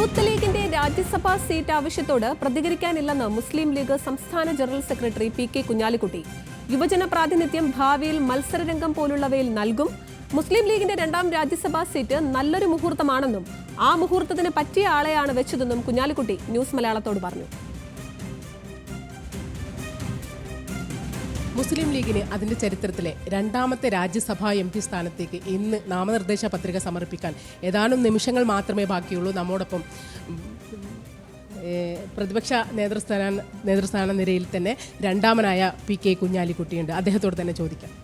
Youth ലീഗിന്റെ രാജ്യസഭാ seat ആവശ്യത്തോട് പ്രതികരിക്കാനില്ലെന്ന് മുസ്ലിം league സംസ്ഥാന general secretary P K. Kunhalikutty. യുവജന പ്രാതിനിധ്യം ഭാവിയിൽ മത്സരരംഗം പോലുള്ളവയിൽ നൽകും. മുസ്ലിം ലീഗിന്റെ രണ്ടാം രാജ്യസഭാ സീറ്റ് നല്ലൊരു മുഹൂർത്തമാണെന്നും ആ മുഹൂർത്തത്തിന് പറ്റിയ ആളെയാണ് വെച്ചതെന്നും കുഞ്ഞാലിക്കുട്ടി ന്യൂസ് മലയാളത്തോട് പറഞ്ഞു. മുസ്ലിം ലീഗിന് അതിൻ്റെ ചരിത്രത്തിലെ രണ്ടാമത്തെ രാജ്യസഭാ MP സ്ഥാനത്തേക്ക് ഇന്ന് നാമനിർദ്ദേശ പത്രിക സമർപ്പിക്കാൻ ഏതാനും നിമിഷങ്ങൾ മാത്രമേ ബാക്കിയുള്ളൂ. നമ്മോടൊപ്പം പ്രതിപക്ഷ നേതൃസ്ഥാന നിരയിൽ തന്നെ രണ്ടാമനായ പി.കെ. കുഞ്ഞാലിക്കുട്ടിയുണ്ട്. അദ്ദേഹത്തോട് തന്നെ ചോദിക്കാം.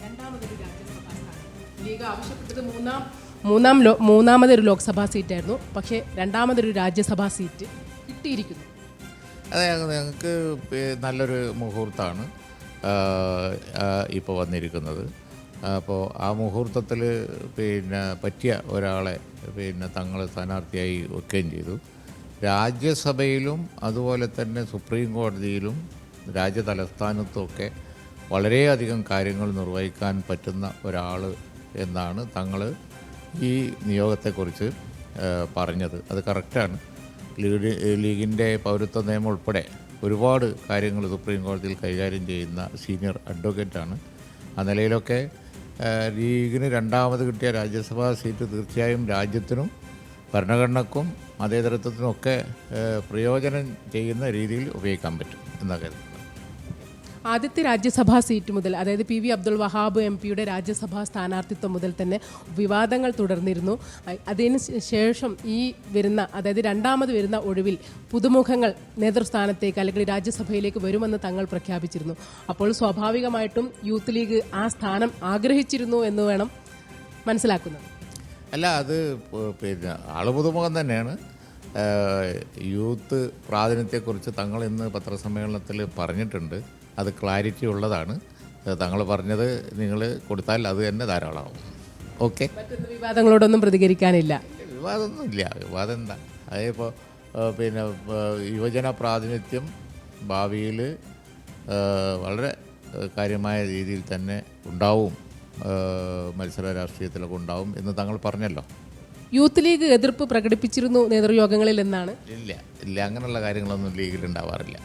രണ്ടാമതൊരു രാജ്യസഭാ സ്ഥാനം ലീഗ് ആവശ്യപ്പെട്ടത് മൂന്നാമതൊരു ലോക്സഭാ സീറ്റായിരുന്നു. പക്ഷേ രണ്ടാമതൊരു രാജ്യസഭാ സീറ്റ് കിട്ടിയിരിക്കുന്നു. അതെ, ഞങ്ങൾക്ക് നല്ലൊരു മുഹൂർത്തമാണ് ഇപ്പോൾ വന്നിരിക്കുന്നത്. അപ്പോൾ ആ മുഹൂർത്തത്തിൽ പറ്റിയ ഒരാളെ തങ്ങൾ സ്ഥാനാർത്ഥിയായി വെക്കുകയും ചെയ്തു. രാജ്യസഭയിലും അതുപോലെ തന്നെ സുപ്രീം കോടതിയിലും രാജ്യതലസ്ഥാനത്തുമൊക്കെ വളരെയധികം കാര്യങ്ങൾ നിർവഹിക്കാൻ പറ്റുന്ന ഒരാൾ എന്നാണ് തങ്ങൾ ഈ നിയോഗത്തെക്കുറിച്ച് പറഞ്ഞത്. അത് കറക്റ്റാണ്. ലീഗിൻ്റെ പൗരത്വ നിയമം ഉൾപ്പെടെ ഒരുപാട് കാര്യങ്ങൾ സുപ്രീം കോടതിയിൽ കൈകാര്യം ചെയ്യുന്ന സീനിയർ അഡ്വക്കേറ്റാണ്. ആ നിലയിലൊക്കെ ലീഗിന് രണ്ടാമത് കിട്ടിയ രാജ്യസഭാ സീറ്റ് തീർച്ചയായും രാജ്യത്തിനും ഭരണഘടനക്കും മതേതരത്വത്തിനുമൊക്കെ പ്രയോജനം ചെയ്യുന്ന രീതിയിൽ ഉപയോഗിക്കാൻ പറ്റും എന്നൊക്കെ. ആദ്യത്തെ രാജ്യസഭാ സീറ്റ് മുതൽ, അതായത് PV അബ്ദുൾ വഹാബ് MP-യുടെ രാജ്യസഭാ സ്ഥാനാർത്ഥിത്വം മുതൽ തന്നെ വിവാദങ്ങൾ തുടർന്നിരുന്നു. അതിന് ശേഷം ഈ വരുന്ന, അതായത് രണ്ടാമത് വരുന്ന ഒഴിവിൽ പുതുമുഖങ്ങൾ നേതൃസ്ഥാനത്തേക്ക് അല്ലെങ്കിൽ രാജ്യസഭയിലേക്ക് വരുമെന്ന് തങ്ങൾ പ്രഖ്യാപിച്ചിരുന്നു. അപ്പോൾ സ്വാഭാവികമായിട്ടും യൂത്ത് ലീഗ് ആ സ്ഥാനം ആഗ്രഹിച്ചിരുന്നു എന്ന് വേണം മനസ്സിലാക്കുന്നത്. അല്ല, അത് ആള് പുതുമുഖം തന്നെയാണ്. യൂത്ത് പ്രാതിനിധ്യത്തെക്കുറിച്ച് തങ്ങൾ ഇന്ന് പത്രസമ്മേളനത്തിൽ പറഞ്ഞിട്ടുണ്ട്. അത് ക്ലാരിറ്റി ഉള്ളതാണ്. തങ്ങൾ പറഞ്ഞത് നിങ്ങൾ കൊടുത്താൽ അത് തന്നെ ധാരാളമാവും. ഓക്കെ, മറ്റൊന്ന് വിവാദങ്ങളോടൊന്നും പ്രതികരിക്കാനില്ല. വിവാദമൊന്നുമില്ല. വിവാദം എന്താ? അതിപ്പോൾ യുവജന പ്രാതിനിധ്യം ഭാവിയിൽ വളരെ കാര്യമായ രീതിയിൽ തന്നെ ഉണ്ടാവും, മത്സര രാഷ്ട്രീയത്തിലൊക്കെ ഉണ്ടാവും എന്ന് തങ്ങൾ പറഞ്ഞല്ലോ. യൂത്ത് ലീഗ് എതിർപ്പ് പ്രകടിപ്പിച്ചിരുന്നു നേതൃയോഗങ്ങളിൽ എന്നാണ്. ഇല്ല, അങ്ങനെയുള്ള കാര്യങ്ങളൊന്നും ലീഗിൽ ഉണ്ടാവാറില്ല.